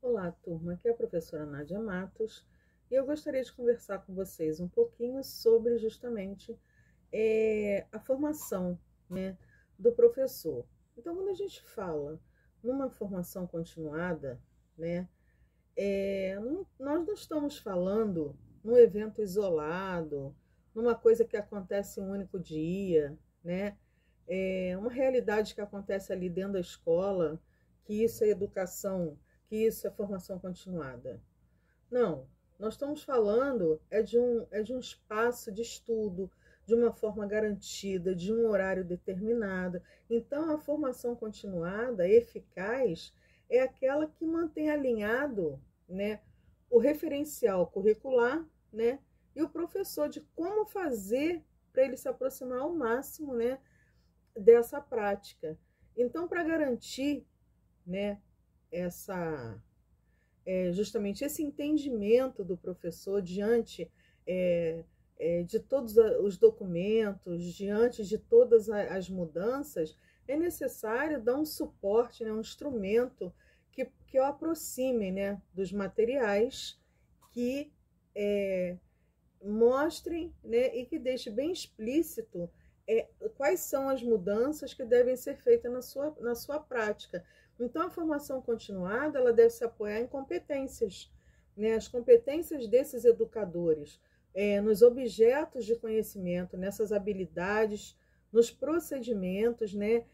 Olá, turma. Aqui é a professora Nádia Matos e eu gostaria de conversar com vocês um pouquinho sobre justamente a formação, né, do professor. Então, quando a gente fala numa formação continuada, né, nós não estamos falando num evento isolado, numa coisa que acontece um único dia, né? Uma realidade que acontece ali dentro da escola, que isso é educação, que isso é formação continuada. Não, nós estamos falando é de um espaço de estudo, de uma forma garantida, de um horário determinado. Então, a formação continuada, eficaz, é aquela que mantém alinhado, né, o referencial curricular, né, e o professor de como fazer para ele se aproximar ao máximo, né, dessa prática. Então, para garantir, né, essa justamente esse entendimento do professor diante de todos os documentos, diante de todas as mudanças, é necessário dar um suporte, né, um instrumento que o aproxime, né, dos materiais, que mostrem, né, e que deixe bem explícito quais são as mudanças que devem ser feitas na sua prática. Então, a formação continuada, ela deve se apoiar em competências, né, as competências desses educadores, nos objetos de conhecimento, nessas habilidades, nos procedimentos, né,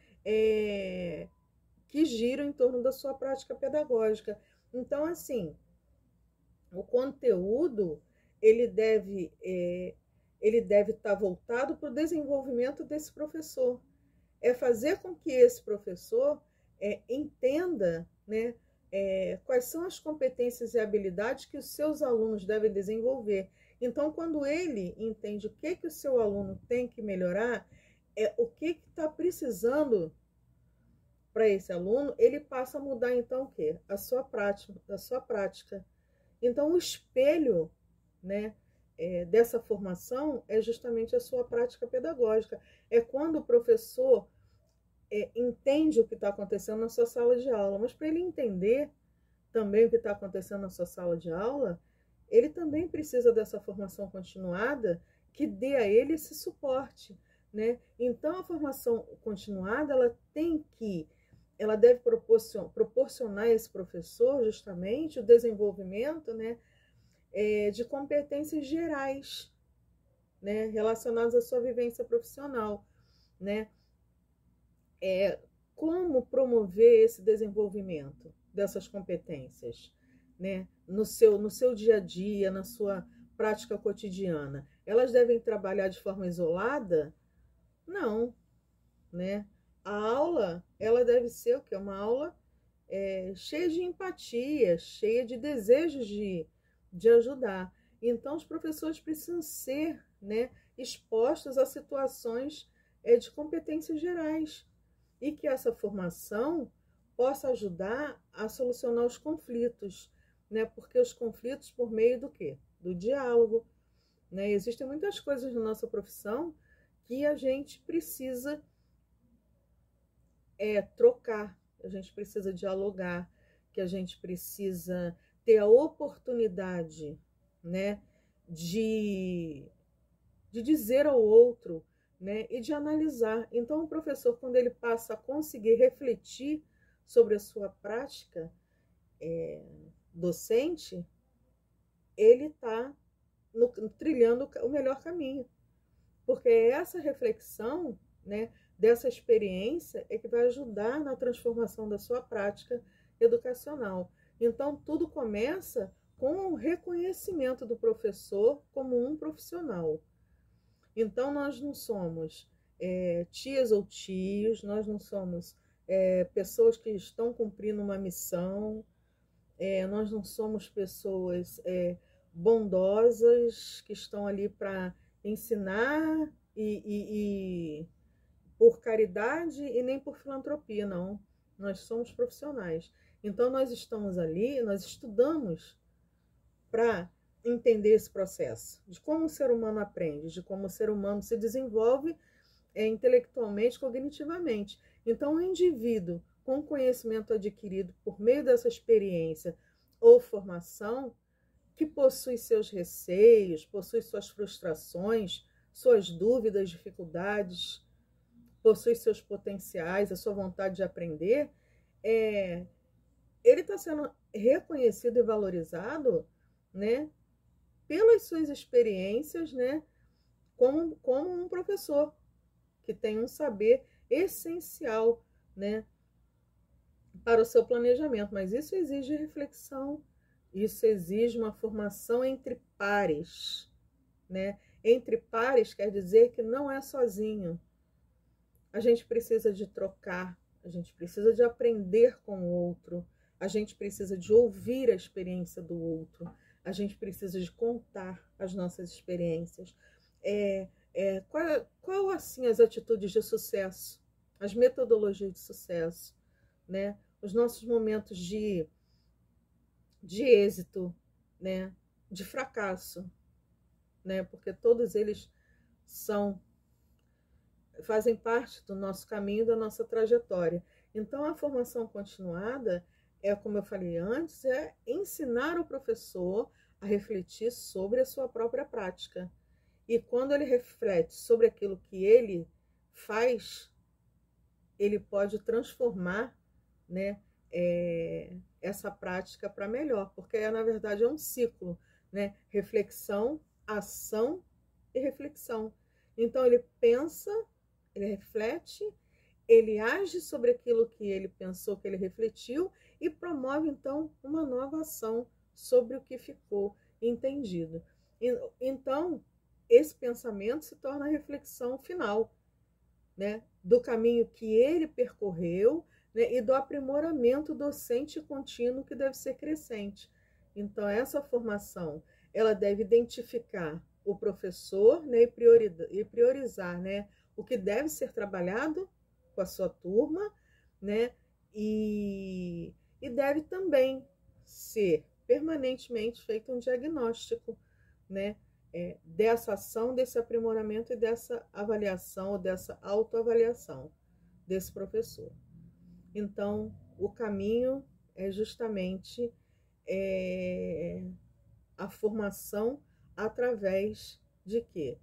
que giram em torno da sua prática pedagógica. Então, assim, o conteúdo ele deve estar voltado para o desenvolvimento desse professor. É fazer com que esse professor entenda, né, quais são as competências e habilidades que os seus alunos devem desenvolver. Então, quando ele entende o que o seu aluno tem que melhorar, o que está precisando para esse aluno, ele passa a mudar então o quê? A sua prática. Então, o espelho, né, dessa formação é justamente a sua prática pedagógica. É quando o professor entende o que está acontecendo na sua sala de aula, mas para ele entender também o que está acontecendo na sua sala de aula, ele também precisa dessa formação continuada que dê a ele esse suporte, né? Então, a formação continuada, ela deve proporcionar a esse professor justamente o desenvolvimento, né, de competências gerais, né, relacionadas à sua vivência profissional, né? Como promover esse desenvolvimento dessas competências, né, no seu dia a dia, na sua prática cotidiana? Elas devem trabalhar de forma isolada? Não, né? A aula, ela deve ser o quê? Uma aula cheia de empatia, cheia de desejos de ajudar. Então, os professores precisam ser, né, expostos a situações de competências gerais e que essa formação possa ajudar a solucionar os conflitos, né? Porque os conflitos por meio do quê? Do diálogo, né? Existem muitas coisas na nossa profissão que a gente precisa trocar, a gente precisa dialogar, que a gente precisa ter a oportunidade, né, de dizer ao outro, né, e de analisar. Então, o professor, quando ele passa a conseguir refletir sobre a sua prática docente, ele está trilhando o melhor caminho, porque essa reflexão, né, dessa experiência é que vai ajudar na transformação da sua prática educacional. Então, tudo começa com o reconhecimento do professor como um profissional. Então, nós não somos tias ou tios, nós não somos pessoas que estão cumprindo uma missão, nós não somos pessoas bondosas que estão ali para ensinar e por caridade e nem por filantropia, não. Nós somos profissionais. Então, nós estamos ali, nós estudamos para entender esse processo, de como o ser humano aprende, de como o ser humano se desenvolve intelectualmente, cognitivamente. Então, o indivíduo com conhecimento adquirido por meio dessa experiência, ou formação que possui seus receios, possui suas frustrações, suas dúvidas, dificuldades, possui seus potenciais, a sua vontade de aprender, ele está sendo reconhecido e valorizado, né, pelas suas experiências, né, como um professor que tem um saber essencial, né, para o seu planejamento. Mas isso exige reflexão, isso exige uma formação entre pares, né? Entre pares quer dizer que não é sozinho. A gente precisa de trocar, a gente precisa de aprender com o outro, a gente precisa de ouvir a experiência do outro, a gente precisa de contar as nossas experiências. Qual assim as atitudes de sucesso, as metodologias de sucesso, né? Os nossos momentos de êxito, né? De fracasso, né? Porque todos eles fazem parte do nosso caminho, da nossa trajetória. Então, a formação continuada como eu falei antes, ensinar o professor a refletir sobre a sua própria prática. E quando ele reflete sobre aquilo que ele faz, ele pode transformar, né, essa prática para melhor, porque na verdade é um ciclo, né? Reflexão, ação e reflexão. Então ele pensa, ele reflete, ele age sobre aquilo que ele pensou, que ele refletiu, e promove então uma nova ação sobre o que ficou entendido. Então esse pensamento se torna a reflexão final, né, do caminho que ele percorreu, né, e do aprimoramento docente contínuo que deve ser crescente. Então essa formação ela deve identificar o professor, né, e priorizar, né, o que deve ser trabalhado com a sua turma, né, e deve também ser permanentemente feito um diagnóstico, né, dessa ação, desse aprimoramento e dessa avaliação, ou dessa autoavaliação desse professor. Então, o caminho é justamente a formação através de quê?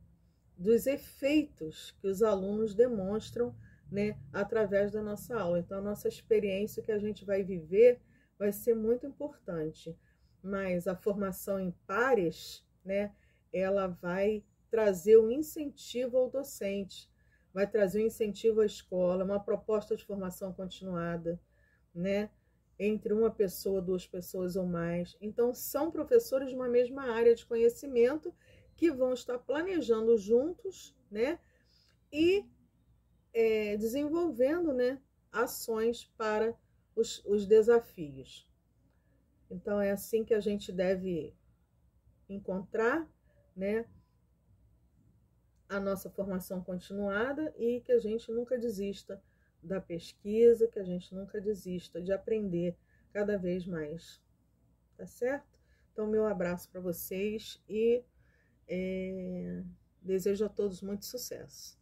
Dos efeitos que os alunos demonstram, né, através da nossa aula. Então, a nossa experiência que a gente vai viver vai ser muito importante. Mas a formação em pares, né, ela vai trazer um incentivo ao docente, vai trazer um incentivo à escola, uma proposta de formação continuada, né, entre uma pessoa, duas pessoas ou mais. Então, são professores de uma mesma área de conhecimento que vão estar planejando juntos, né, e desenvolvendo, né, ações para os desafios. Então, é assim que a gente deve encontrar, né, a nossa formação continuada, e que a gente nunca desista da pesquisa, que a gente nunca desista de aprender cada vez mais. Tá certo? Então, meu abraço para vocês e desejo a todos muito sucesso.